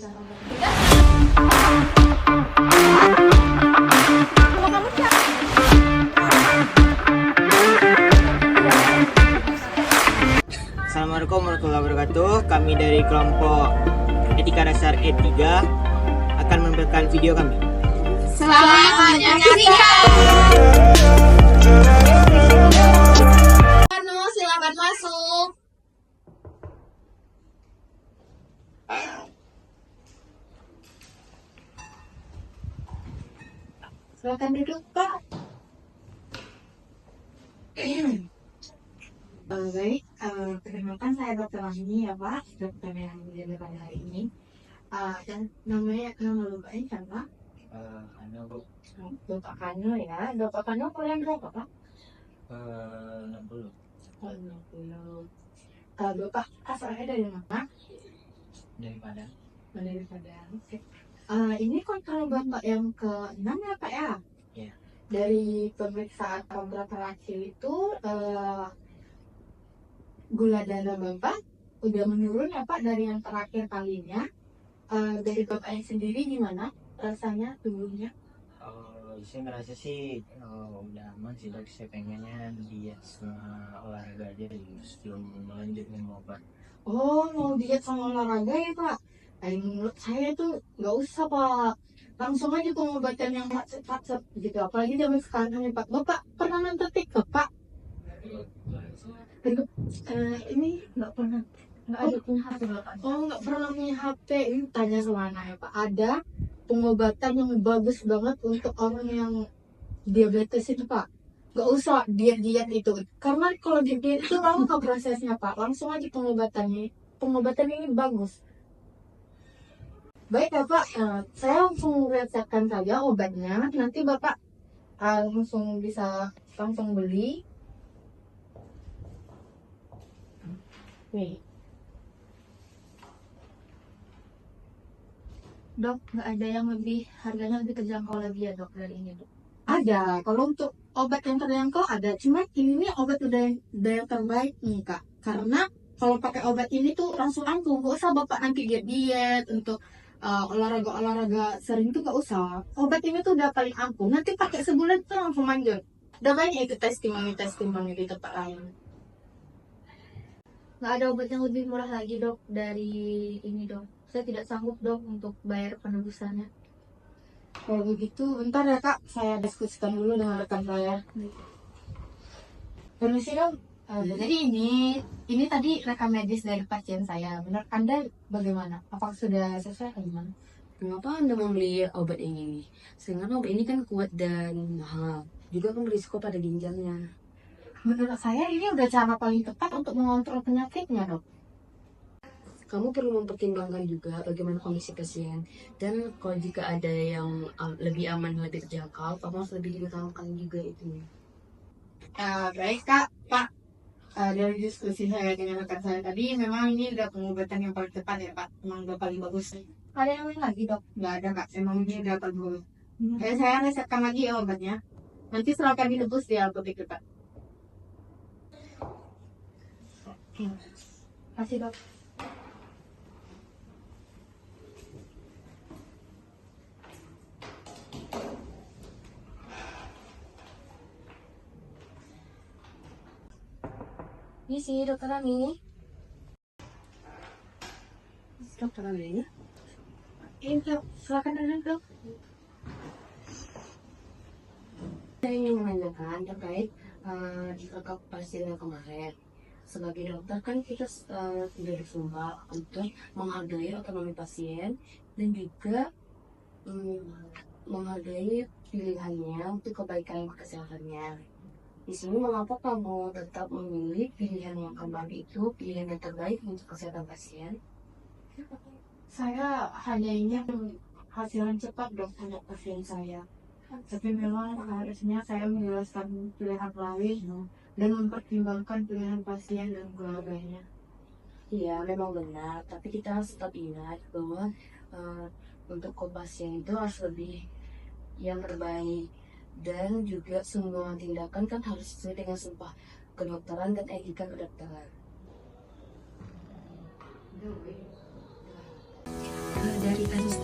Assalamualaikum warahmatullahi wabarakatuh. Kami dari kelompok Etika Dasar E3 akan menampilkan video kami. Selamat menyaksikan. Silakan masuk. Silakan duduk, Pak. Baik, perkenalkan saya Dr. Rahmi ya Pak, dokter yang menjadi pada hari ini. Dan nama Bapaknya siapa? Kano, Bu. Bapak Kano ya. Bapak Kano kuliah berapa Pak? 60. Oh, 60. Bapak asalnya dari mana? Dari Padang. Dari Padang. Oke. Ini kan kalau Bapak yang ke-6 ya Pak ya? Iya. Dari pemeriksaan beberapa terakhir itu gula darah Bapak udah menurun ya Pak dari yang terakhir kalinya. Dari Bapaknya sendiri gimana rasanya tubuhnya? Saya ngerasa sih udah aman sih, dok. Saya pengennya diet sama olahraga aja sebelum melanjut minum obat. Oh, mau diet sama olahraga ya Pak? Menurut saya tuh nggak usah Pak. Langsung aja pengobatan yang cepat gitu. Apalagi zaman sekarang nih Pak. Bapak pernah nonton TikTok Pak? Ini nggak pernah. Nggak ada punya HP Bapak. Oh, nggak pernah punya HP. Ini tanya sama anak ya Pak. Ada pengobatan yang bagus banget untuk orang yang diabetes itu Pak. Gak usah diet itu, karena kalau diet itu lama prosesnya Pak. Langsung aja pengobatan ini bagus. Baik ya Pak, saya langsung resepkan saja obatnya. Nanti Bapak langsung bisa beli. Nih. Dok, nggak ada yang harganya lebih terjangkau lagi ya dok dari ini dok? Ada, kalau untuk obat yang terjangkau ada, cuma ini nih obat udah yang terbaik nih kak. Karena kalau pakai obat ini tuh langsung ampuh, nggak usah bapak nanti diet untuk olahraga sering tuh nggak usah. Obat ini tuh udah paling ampuh, nanti pakai sebulan tuh langsung manjur. Udah banyak itu testimoni di tempat lain. Nggak ada obat yang lebih murah lagi dok dari ini dok. Saya tidak sanggup dok untuk bayar penebusannya. Kalau begitu, bentar ya kak, saya diskusikan dulu dengan rekan saya. Permisi dong. Jadi ini tadi rekam medis dari pasien saya. Menurut Anda bagaimana? Apakah sudah sesuai atau gimana? Kenapa Anda membeli obat ini? Sedangkan obat ini kan kuat dan mahal. Juga kan berisiko pada ginjalnya. Menurut saya ini udah cara paling tepat untuk mengontrol penyakitnya dok. Kamu perlu mempertimbangkan juga bagaimana kondisi pasien. Dan kalau jika ada yang lebih aman, lebih terjangkau, kamu harus lebih diutamakan juga itu. Baik kak, Pak. Dari diskusi saya dengan rekan saya tadi, memang ini udah pengobatan yang paling tepat ya Pak. Memang udah paling bagus. Ada yang lain lagi dok? Nggak ada kak, memang ini udah paling bagus. Saya resepkan lagi ya obatnya. Nanti silakan ditebus di apotek Pak. Terima kasih dok. Ini sih dokter Ami. Dokter Ami. Ini dok, silakan duduk dok. Saya ingin menanyakan terkait rekam pasien yang kemarin. Sebagai dokter kan kita sudah disumpah untuk menghargai otonomi pasien dan juga menghargai pilihannya untuk kebaikan kesehatannya. Di sini mengapa kamu tetap memilih pilihan yang kembali itu pilihan yang terbaik untuk kesehatan pasien? Saya hanya ingin hasil yang cepat dok untuk pasien saya. Tapi memang harusnya saya menjelaskan pilihan lain dan mempertimbangkan pilihan pasien dan keluarganya. Iya, memang benar. Tapi kita harus tetap ingat bahwa untuk pasien itu harus lebih yang terbaik. Dan juga semua tindakan kan harus sesuai dengan sumpah kedokteran dan etika kedokteran. Dari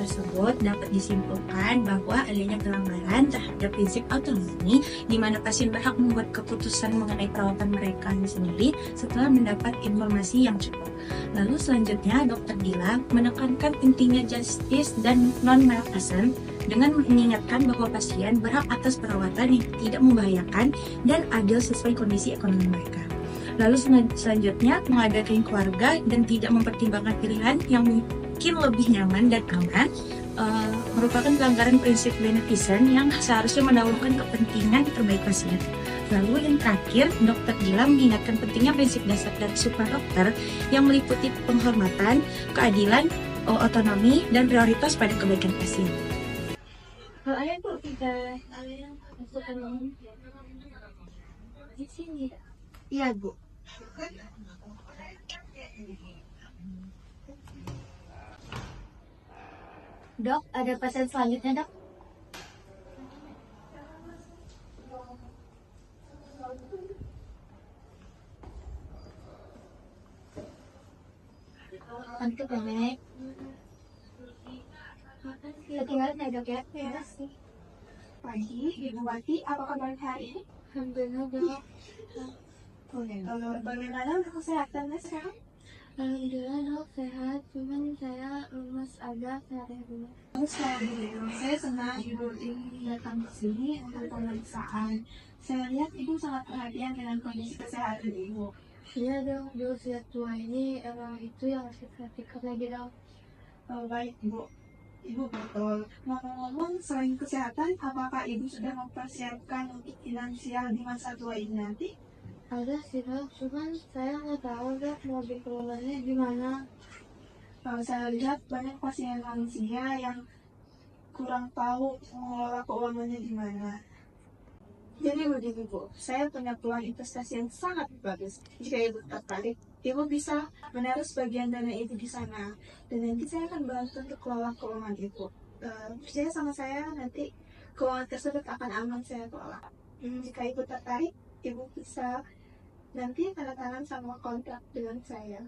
tersebut dapat disimpulkan bahwa adanya pelanggaran terhadap prinsip autonomi di mana pasien berhak membuat keputusan mengenai perawatan mereka sendiri setelah mendapat informasi yang cukup. Lalu selanjutnya Dr. Dila menekankan pentingnya justice dan non-malfeasance dengan mengingatkan bahwa pasien berhak atas perawatan yang tidak membahayakan dan adil sesuai kondisi ekonomi mereka. Lalu selanjutnya mengabaikan keluarga dan tidak mempertimbangkan pilihan yang mungkin lebih nyaman dan aman merupakan pelanggaran prinsip beneficent yang seharusnya mendahulukan kepentingan terbaik pasien. Lalu yang terakhir, Dr. Dila mengingatkan pentingnya prinsip dasar dari Sumpah Dokter yang meliputi penghormatan, keadilan, otonomi, dan prioritas pada kebaikan pasien. Kalau ayah kok tidak masukkan di sini? Iya, Bu. Dok, ada pasien selanjutnya, Dok. Nanti pendek. Ketinggalan ya, Dok ya? Terima kasih. Pagi, Ibu Wati, apa kabar hari ini? Alhamdulillah, Dok. Bagaimana untuk kesehatannya sekarang? Alhamdulillah, Dok, sehat. Cuman saya lemas agak sehari-hari. Saya senang Ibu ini datang ke sini untuk pemeriksaan. Saya lihat Ibu sangat perhatian dengan kondisi kesehatan Ibu. Iya, Dok. Di usia tua ini emang itu yang harus diperhatikan lagi, Dok. Baik, Bu. Ibu betul. Ngomong-ngomong, selain kesehatan, apakah Ibu sudah mempersiapkan untuk finansial di masa tua ini nanti? Ada sih, Dok. Cuman saya nggak tahu, Dok, mau dikelolanya gimana. Saya lihat banyak pasien lansia yang kurang tahu mengelola keuangannya gimana. Jadi begini, Bu, saya punya peluang investasi yang sangat bagus. Jika Ibu tertarik, Ibu bisa menaruh sebagian dana itu di sana. Dan nanti saya akan bantu untuk kelola keuangan Ibu. Percaya sama saya, nanti keuangan tersebut akan aman saya kelola. Jika Ibu tertarik, Ibu bisa nanti tanda tangan sama kontrak dengan saya.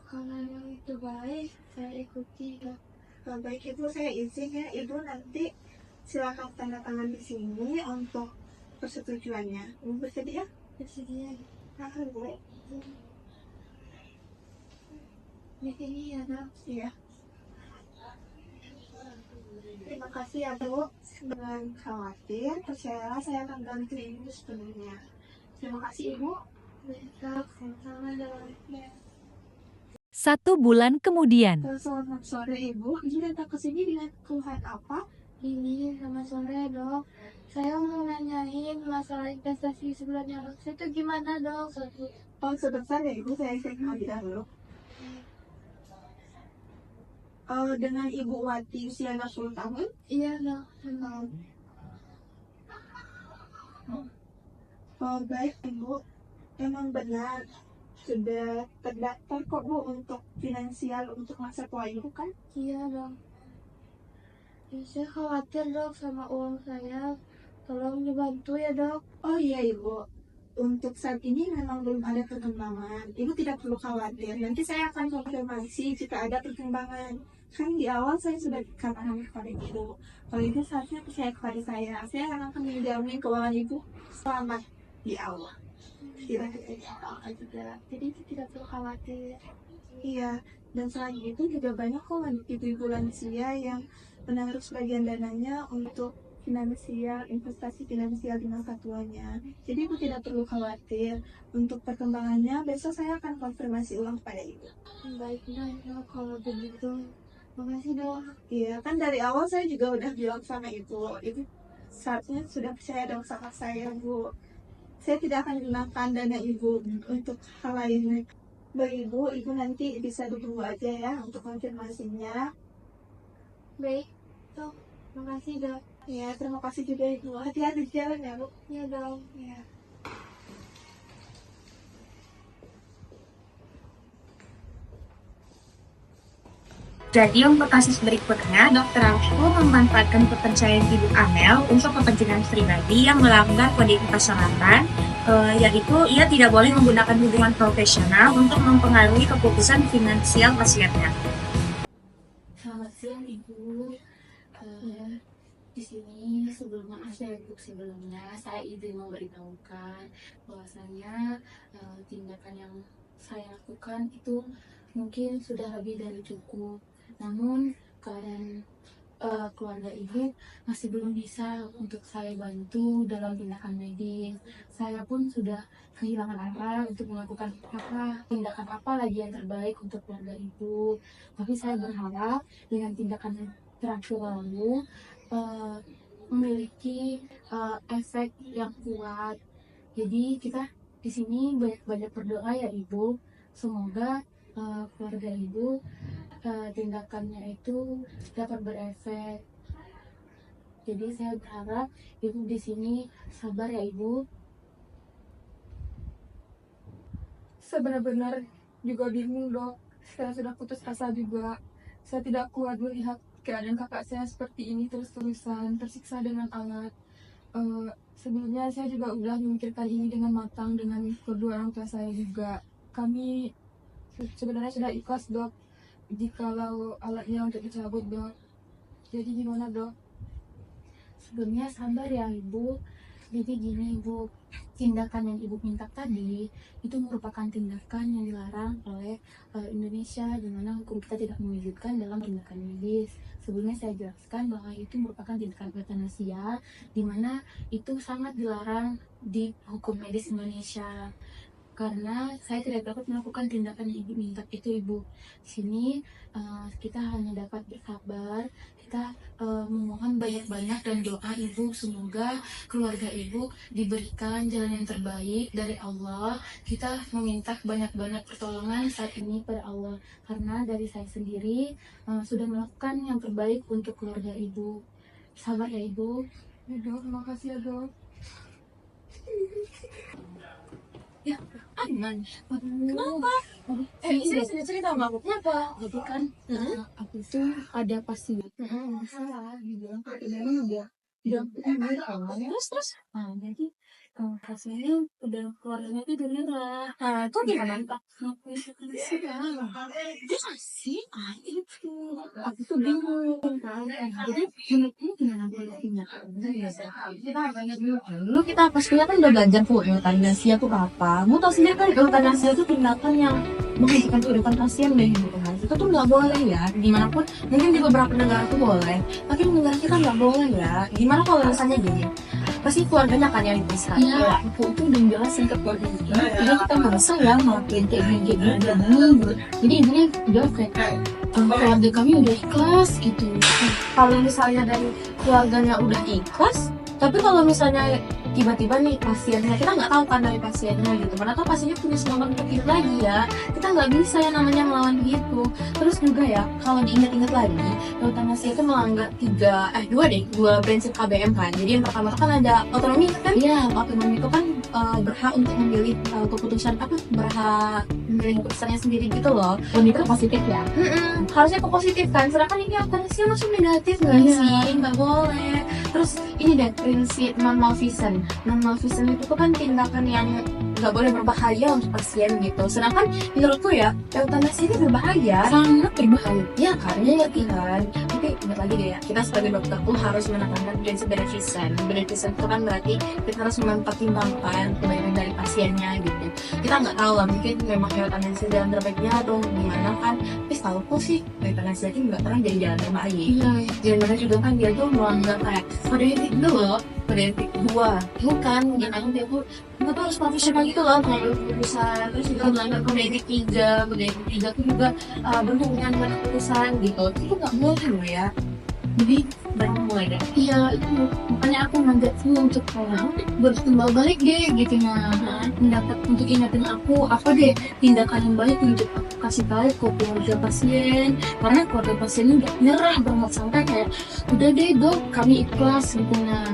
Kalau yang itu baik, saya ikuti, Dok. Baik Ibu, saya izin ya, Ibu nanti silakan tanda tangan di sini untuk persetujuannya. Ibu bersedia? Bersedia. Boleh. Di sini ya, Dok. Iya. Terima kasih ya, Bu. Jangan khawatir, percayalah saya akan bantu Ibu sepenuhnya. Terima kasih, Ibu. Dok, sama-sama, Dok. 1 bulan kemudian. Selamat sore, Ibu. Ibu datang ke sini dengan keluhan apa? Ini sama sore, Dok. Saya mau nanyain masalah investasi sebulannya, Dok. Saya tuh gimana, Dok? Oh, sebentar ya, Ibu. Saya cek lebih dahulu. Dengan Ibu Wati usia 60 tahun? Iya, Dok. Baik, Ibu. Emang benar sudah terdaftar kok, Bu, untuk finansial untuk masa tua Ibu kan? Iya, Dok. Ya, saya khawatir, Dok, sama uang saya. Tolong dibantu ya, Dok. Oh iya, Ibu. Untuk saat ini memang belum ada perkembangan. Ibu tidak perlu khawatir. Nanti saya akan konfirmasi jika ada perkembangan. Kan di awal saya sudah katakan kepada Ibu. Kalau Ibu saatnya percaya kepada saya akan menjamin keuangan Ibu selamat di awal. Tidak apa juga. Jadi tidak perlu khawatir. Iya, dan selain itu juga banyak kok ibu-ibu lansia yang menaruh sebagian dananya untuk finansial, investasi finansial di masa tuanya. Jadi Ibu tidak perlu khawatir. Untuk perkembangannya, besok saya akan konfirmasi ulang kepada Ibu. Baiklah, Dok, kalau begitu. Makasih, Dok. Iya, kan dari awal saya juga udah bilang sama Ibu. Ibu seharusnya sudah percaya dong sama saya, Bu. Saya tidak akan gunakan dana Ibu untuk hal lain. Bagi Ibu nanti bisa ditunggu aja ya untuk konfirmasinya. Baik, Dok. Makasih, Dok. Ya, terima kasih juga Ibu. Hati-hati di jalan ya, Bu. Iya, Dok. Ya. Jadi untuk kasus berikutnya, Dr. Alfu memanfaatkan kepercayaan Ibu Amel untuk kepentingan pribadi yang melanggar kode etik persahabatan, yaitu ia tidak boleh menggunakan hubungan profesional untuk mempengaruhi keputusan finansial pasiennya. Selamat siang, Ibu. Ibu. Di sini sebelumnya saya izin memberitahukan bahwasanya tindakan yang saya lakukan itu mungkin sudah lebih dari cukup. Namun keadaan keluarga ibu masih belum bisa untuk saya bantu dalam tindakan medis. Saya pun sudah kehilangan arah untuk melakukan tindakan apa lagi yang terbaik untuk keluarga ibu. Tapi saya berharap dengan tindakan yang terakhir lalu memiliki efek yang kuat. Jadi kita di sini banyak berdoa ya Ibu. Semoga keluarga Ibu tindakannya itu dapat berefek. Jadi saya berharap Ibu di sini sabar ya Ibu. Saya benar-benar juga bingung dok. Saya sudah putus asa juga. Saya tidak kuat melihat keadaan kakak saya seperti ini terus-terusan, tersiksa dengan alat. Sebelumnya saya juga udah memikirkan ini dengan matang dengan kedua orang tua saya juga. Kami sebenarnya sudah ikhlas dok, jikalau alatnya untuk dicabut dok. Jadi gimana dok? Sebelumnya sabar ya Ibu. Jadi gini Ibu, tindakan yang Ibu minta tadi itu merupakan tindakan yang dilarang oleh Indonesia, di mana hukum kita tidak mewujudkan dalam tindakan medis. Sebelumnya saya jelaskan bahwa itu merupakan tindakan euthanasia, di mana itu sangat dilarang di hukum medis Indonesia. Karena saya tidak dapat melakukan tindakan yang Ibu minta itu Ibu. Di sini kita hanya dapat bersabar, kita memohon banyak-banyak dan doa Ibu, semoga keluarga Ibu diberikan jalan yang terbaik dari Allah. Kita meminta banyak-banyak pertolongan saat ini pada Allah, karena dari saya sendiri sudah melakukan yang terbaik untuk keluarga Ibu. Sabar ya Ibu. Ya dok, makasih ya dok. Ya, aman. Kenapa? Sini cerita sama aku. Kenapa? Jadi kan aku tuh ada pasien masalah dibilang memang udah Terus? nah jadi pasiennya udah keluarganya tuh udah nyerah. Nah, itu gimana? Aku itu kasih itu aku tuh bingung kan. Jadi menurutmu gimana solusinya? Dulu kita pastinya kan udah belajar euthanasia itu apa. Mu tau sendiri kan euthanasia itu tindakan yang menghentikan kehidupan pasien deh gitu kan. Itu tuh nggak boleh ya. Dimanapun mungkin di beberapa negara tuh boleh, tapi di negara kita nggak boleh ya. Gimana kalau misalnya gini? Pasti keluarganya akan yang dipisah. Iya, aku tuh udah jelasin ke keluarga kita. Jadi kita merasa ya ngelakuin kayak gini. Jadi intinya udah kayak keluarga kami udah ikhlas gitu. Kalau misalnya dari keluarganya udah ikhlas, tapi kalau misalnya tiba-tiba nih pasiennya, kita nggak tahu kan dari pasiennya gitu, mana tahu pasiennya punya semangat untuk hidup lagi ya, kita nggak bisa ya namanya melawan gitu. Terus juga ya kalau diingat-ingat lagi, euthanasia itu melanggar dua prinsip KBM kan. Jadi yang pertama kan ada otonomi kan. Iya, Otonomi itu kan berhak untuk memilih keputusan berhak memilih keputusannya sendiri gitu loh. itu positif ya. Harusnya ke positif kan, sedangkan ini euthanasia langsung negatif nggak sih? Nggak boleh. Terus ini deh prinsip non-malfeasance. Non-malfeasance itu tuh kan tindakan yang nggak boleh berbahaya untuk pasien gitu. Sedangkan menurutku ya euthanasia ini berbahaya. Sangat berbahaya. Ya karena kan. Tapi ingat lagi deh ya, kita sebagai dokter tuh harus menekankan prinsip beneficent. Beneficent itu kan berarti kita harus mempertimbangkan kebaikan dari pasiennya gitu. Kita nggak tahu lah, mungkin memang euthanasia jalan terbaiknya atau gimana kan. Tapi setahuku sih euthanasia itu nggak pernah jadi jalan terbaik. Iya. Dan mereka juga kan dia tuh melanggar kayak kode etik dulu loh, kode etik 2 bukan gimana dia tuh nggak tuh harus profesional gitu loh mengambil keputusan. Terus juga melanggar kode etik 3 tuh juga bentuk mengambil keputusan gitu, itu nggak boleh loh ya. Jadi banyak mulai deh. Iya, itu makanya aku ngajak lu untuk bertimbal balik deh gitu nah. Mendapat untuk ingatin aku apa deh tindakan yang baik untuk aku kasih tahu ke keluarga pasien, karena keluarga pasien ini udah nyerah banget sampai kayak udah deh dok kami ikhlas gitu nah.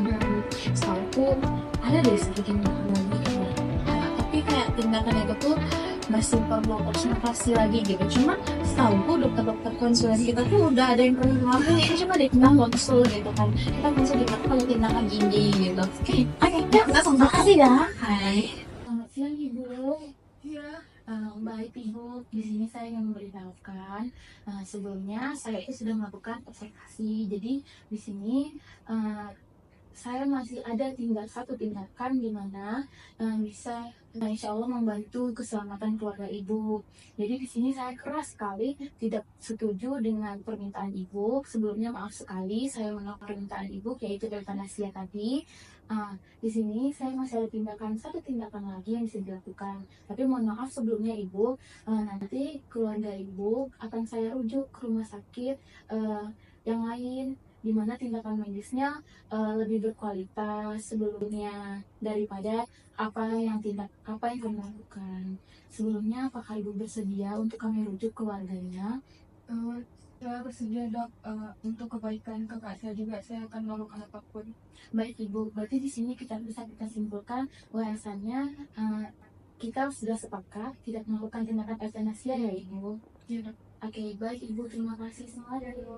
Setahu aku ada deh sedikit lagi Tapi kayak tindakan itu tuh masih perlu konsultasi lagi gitu. Cuma setahu dokter-dokter konsulen kita tuh udah ada yang pernah ngelakuin ini, cuma deh kita konsul gitu kan. Kita konsul gimana kalau tindakan gini gitu. Oke, ya kita terima kasih ya. Hai. Selamat siang ibu. Iya. Baik Ibu, di sini saya ingin memberitahukan sebelumnya saya itu sudah melakukan observasi. Jadi di sini saya masih ada satu tindakan di mana bisa insya Allah membantu keselamatan keluarga Ibu. Jadi di sini saya keras sekali tidak setuju dengan permintaan Ibu. Sebelumnya maaf sekali saya menolak permintaan Ibu yaitu euthanasia tadi. Di sini saya masih ada satu tindakan lagi yang bisa dilakukan. Tapi mohon maaf sebelumnya Ibu, nanti keluarga Ibu akan saya rujuk ke rumah sakit yang lain di mana tindakan medisnya lebih berkualitas sebelumnya daripada apa yang kami lakukan. Sebelumnya apakah Ibu bersedia untuk kami rujuk keluarganya? Saya bersedia dok, untuk kebaikan kakak saya juga saya akan melakukan apapun. Baik Ibu, berarti di sini kita simpulkan bahwasannya kita sudah sepakat tidak melakukan tindakan euthanasia ya Ibu. Iya dok. Oke, baik Ibu, terima kasih semua dari Ibu.